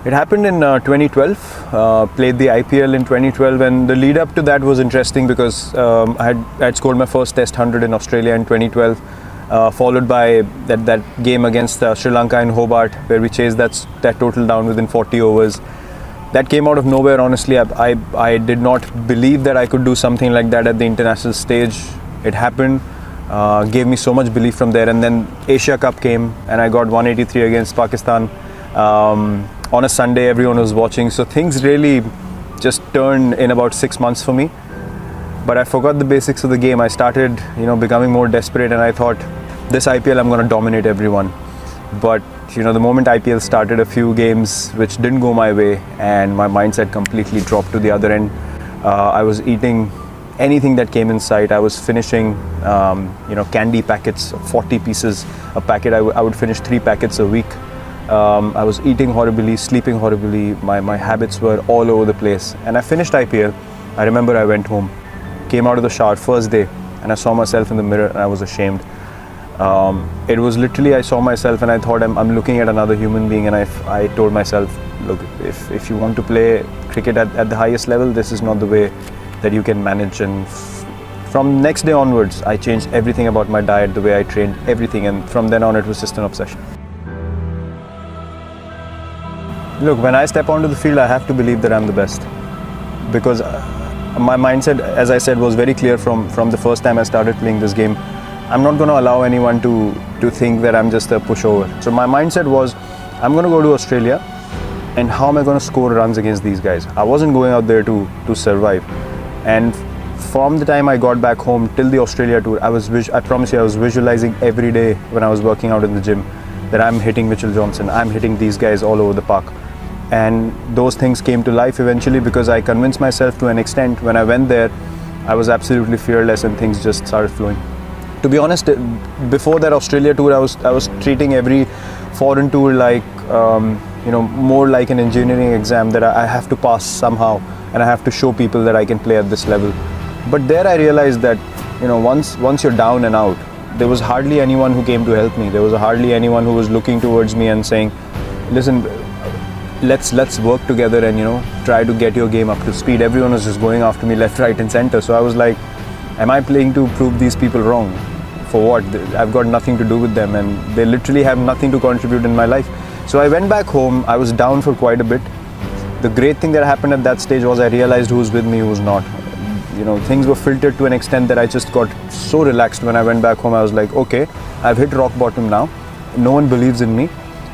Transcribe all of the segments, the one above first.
It happened in 2012. Played the IPL in 2012, and the lead up to that was interesting because I had scored my first Test 100 in Australia in 2012, followed by that game against Sri Lanka in Hobart, where we chased that total down within 40 overs. That came out of nowhere. Honestly, I did not believe that I could do something like that at the international stage. It happened. Gave me so much belief from there, and then Asia Cup came, and I got 183 against Pakistan. On a Sunday, everyone was watching, so things really just turned in about 6 months for me. But I forgot the basics of the game. I started, becoming more desperate, and I thought, this IPL, I'm going to dominate everyone. But the moment IPL started, a few games which didn't go my way, and my mindset completely dropped to the other end. I was eating anything that came in sight. I was finishing, candy packets, 40 pieces a packet. I would finish 3 packets a week. I was eating horribly, sleeping horribly. My habits were all over the place. And I finished IPL. I remember I went home, came out of the shower first day, and I saw myself in the mirror, and I was ashamed. It was literally, I saw myself and I thought, I'm looking at another human being, and I told myself, look, if you want to play cricket at the highest level, this is not the way that you can manage. And from next day onwards, I changed everything about my diet, the way I trained, everything, and from then on it was just an obsession. Look, when I step onto the field, I have to believe that I'm the best, because my mindset, as I said, was very clear from the first time I started playing this game. I'm not going to allow anyone to think that I'm just a pushover. So my mindset was, I'm going to go to Australia, and how am I going to score runs against these guys? I wasn't going out there to survive. And from the time I got back home till the Australia tour, I promise you, I was visualizing every day when I was working out in the gym that I'm hitting Mitchell Johnson, I'm hitting these guys all over the park. And those things came to life eventually because I convinced myself to an extent. When I went there, I was absolutely fearless, and things just started flowing. To be honest, before that Australia tour, I was treating every foreign tour like, more like an engineering exam that I have to pass somehow, and I have to show people that I can play at this level. But there I realized that, once you're down and out, there was hardly anyone who came to help me. There was hardly anyone who was looking towards me and saying, listen, let's work together and try to get your game up to speed. Everyone was just going after me left, right and center. So I was like, am I playing to prove these people wrong? For what? I've got nothing to do with them, and they literally have nothing to contribute in my life. So I went back home. I was down for quite a bit. The great thing that happened at that stage was I realized who's with me, who's not. Things were filtered to an extent that I just got so relaxed. When I went back home, I was like, okay, I've hit rock bottom now. No one believes in me.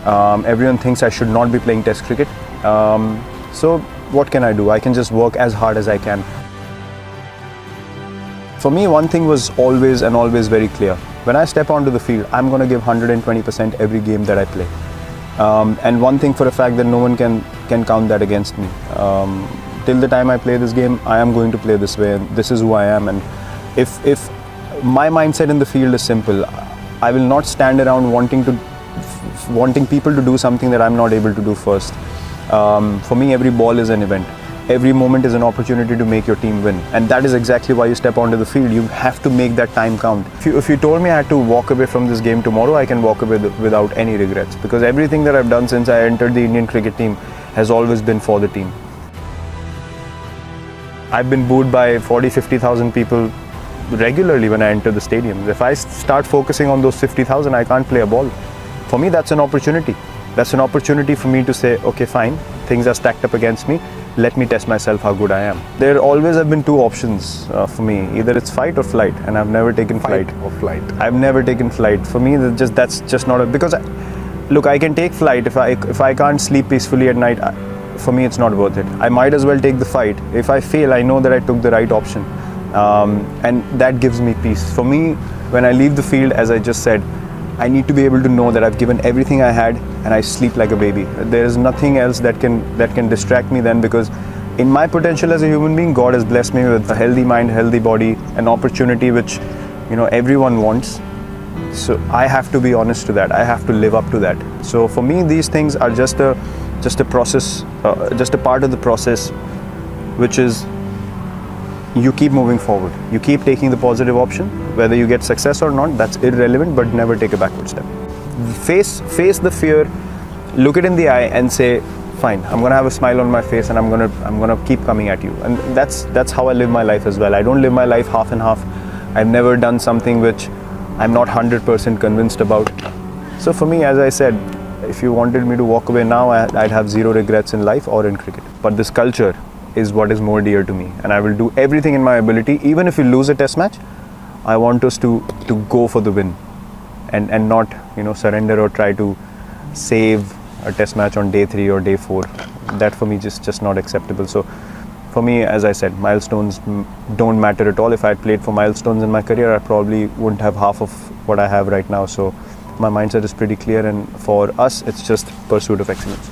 Everyone thinks I should not be playing Test cricket. So what can I do? I can just work as hard as I can. For me, one thing was always very clear. When I step onto the field, I'm going to give 120% every game that I play. And one thing for a fact that no one can count that against me. Till the time I play this game, I am going to play this way, and this is who I am. And if my mindset in the field is simple, I will not stand around wanting people to do something that I'm not able to do first. For me, every ball is an event. Every moment is an opportunity to make your team win. And that is exactly why you step onto the field. You have to make that time count. If you told me I had to walk away from this game tomorrow, I can walk away without any regrets. Because everything that I've done since I entered the Indian cricket team has always been for the team. I've been booed by 40,000-50,000 people regularly when I enter the stadiums. If I start focusing on those 50,000, I can't play a ball. For me, that's an opportunity. That's an opportunity for me to say, okay, fine, things are stacked up against me. Let me test myself how good I am. There always have been 2 options for me. Either it's fight or flight, and I've never taken flight. Fight or flight? I've never taken flight. For me, that's just not because look, I can take flight if I can't sleep peacefully at night. For me, it's not worth it. I might as well take the fight. If I fail, I know that I took the right option, and that gives me peace. For me, when I leave the field, as I just said, I need to be able to know that I've given everything I had, and I sleep like a baby. There is nothing else that can distract me then, because in my potential as a human being, God has blessed me with a healthy mind, healthy body, an opportunity which everyone wants. So I have to be honest to that. I have to live up to that. So for me, these things are just a process, just a part of the process, which is you keep moving forward. You keep taking the positive option. Whether you get success or not, that's irrelevant, but never take a backward step. Face the fear, look it in the eye and say, fine. I'm gonna have a smile on my face, and I'm gonna keep coming at you. And that's how I live my life as well. I don't live my life half and half. I've never done something which I'm not 100% convinced about. So for me, as I said, if you wanted me to walk away now, I'd have zero regrets in life or in cricket. But this culture is what is more dear to me, and I will do everything in my ability. Even if we lose a test match, I want us to go for the win, and not surrender or try to save a test match on day 3 or day 4. That for me just not acceptable. So for me, as I said, milestones don't matter at all. If I had played for milestones in my career, I probably wouldn't have half of what I have right now. So my mindset is pretty clear, and for us, it's just pursuit of excellence.